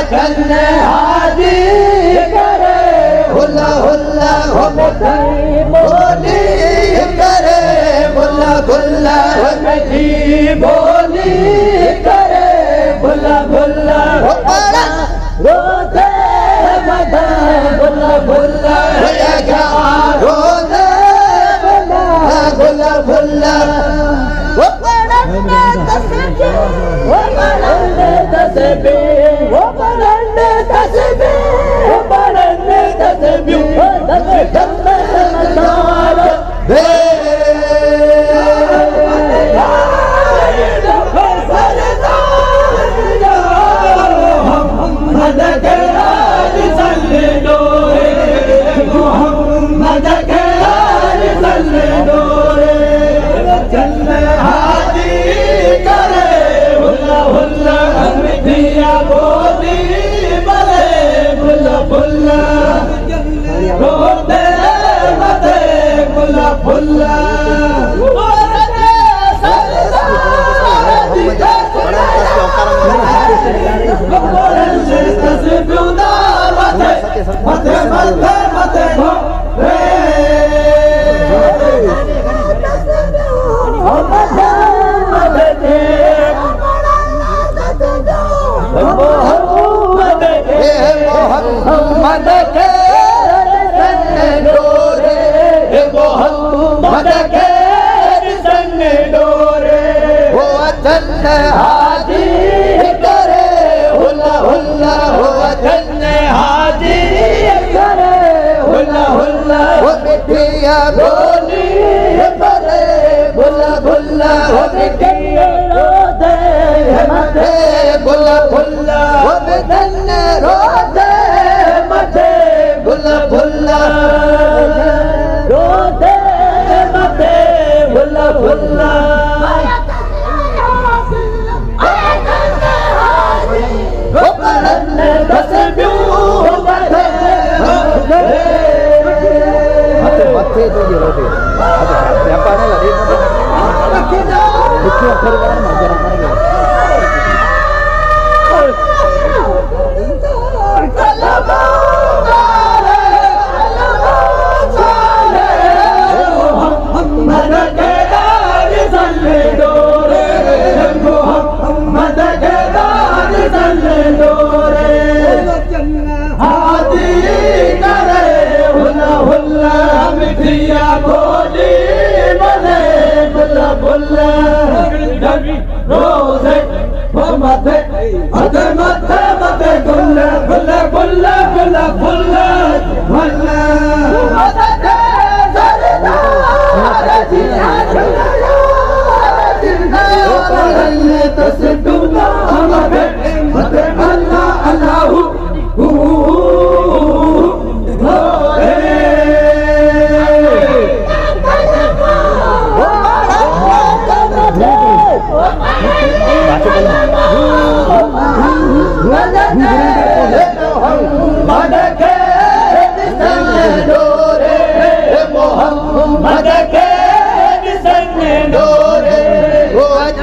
वतन हाजी करे हुल्ला हुल्ला हो मिठी बोली करे हुल्ला हुल्ला हो मिठी बोली करे हुल्ला हुल्ला हो पड़ा रोते मदा हुल्ला हुल्ला होएगा रोते मदा हुल्ला हुल्ला वो पढ़ने तस्बीह वो पढ़ने तस्बीह वो पढ़ने तस्बीह वो पढ़ने तस्बीह वो हाजी करे हुल्ला हुल्ला हो वतन हाजी करे हुल्ला हुल्ला हो मिठिया बोली करे हुल्ला हुल्ला हो मिठिया रोदे मथे हुल्ला हुल्ला हो वतन रोदे मथे हुल्ला हुल्ला रोदे मथे हुल्ला हुल्ला Mati itu di roti. Siapa nih lagi? Itu akhir kan majalah mana?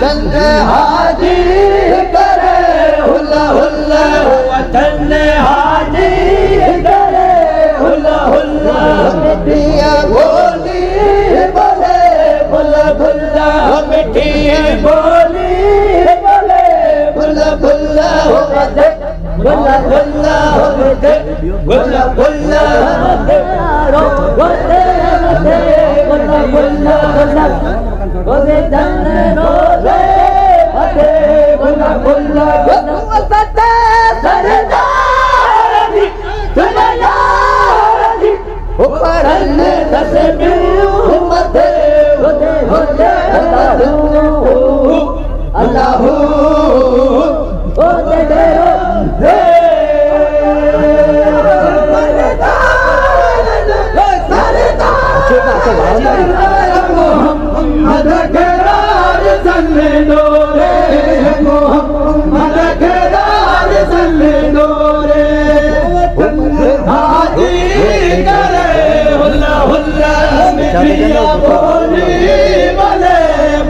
हाजी करे हुल्ला हुल्ला वतन हाजी करे हुल्ला हुल्ला मिठिया बोली बोले हुल्ला हुल्ला मिठिया बोली बोले हुल्ला हुल्ला हुल्ला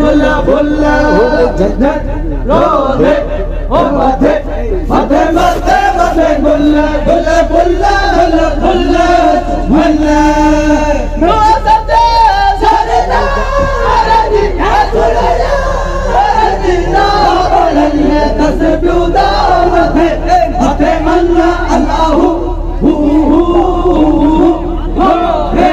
हुल्ला हुल्ला हुल्ला जन्नत रोज़े ओ मथे मथे मथे से गुल्ला गुल्ला गुल्ला गुल्ला गुल्ला गुल्ला रोज़ते सरदार जी हसुलया सरदीना बलन्ने तस्बीदा मथे मथे मन्ना अल्लाहु हू हे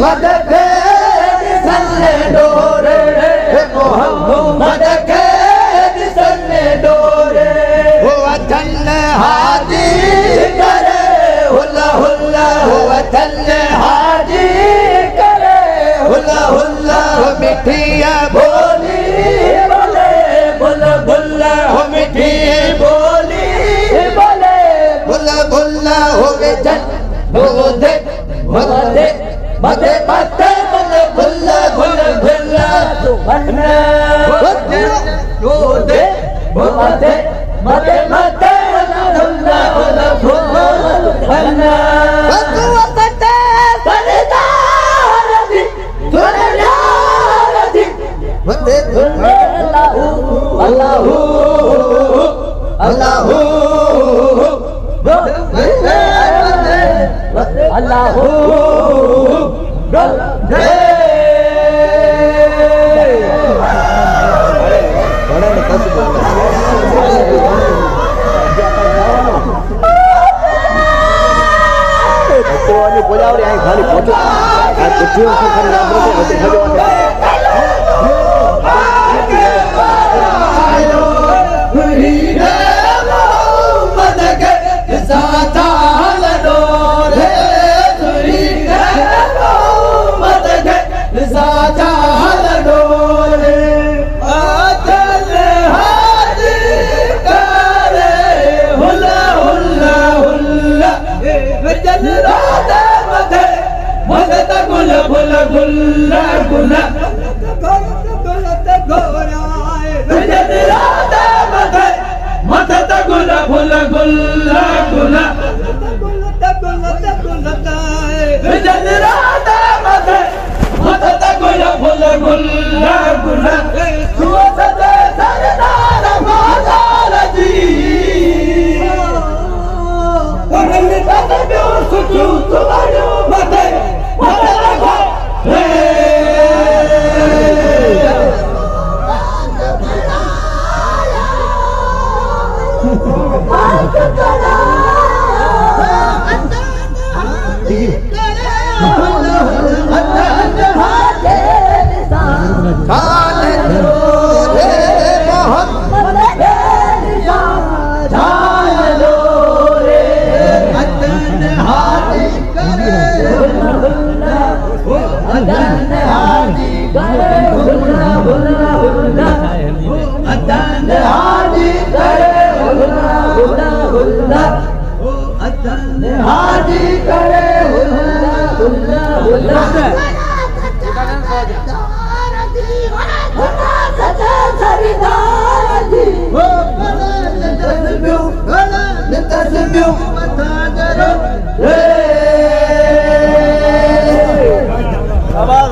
वदके सन्ने डोरे मोहम्मद के सन्ने डोरे वो वतन हाजी करे हुल्ला हुल्ला वो वतन हाजी करे हुल्ला हुल्ला हो मिठिया बोली बोले बुल्ला बुल्ला हो मिठी बोली बोले बुल्ला बुल्ला हो बेचन बोधे बोधे मते मते मते भुल्ला भुल्ला भुल्ला सुमन्ना बोधे बोधे मते मते भुल्ला भुल्ला भुल्ला सुमन्ना बकुवते सरदार जी सरदार जी वंदे अल्लाहू अल्लाहू अल्लाहू अल्लाहू बोलावरी आई खाली फोटो कुर्सियों से खाली गुल्ला गुल्ला गुल्ला मत गुल्ला गुल्ला गुल्ला गुल्ला मत गुल्ला गुल्ला गुल्ला गुल्ला सुवसते सरदार मादार जी करने तक ब्योर सुचू सुवाड़ो मते मते लगो हाजी करे हुल्ला हुल्ला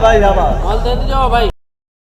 भाई भाई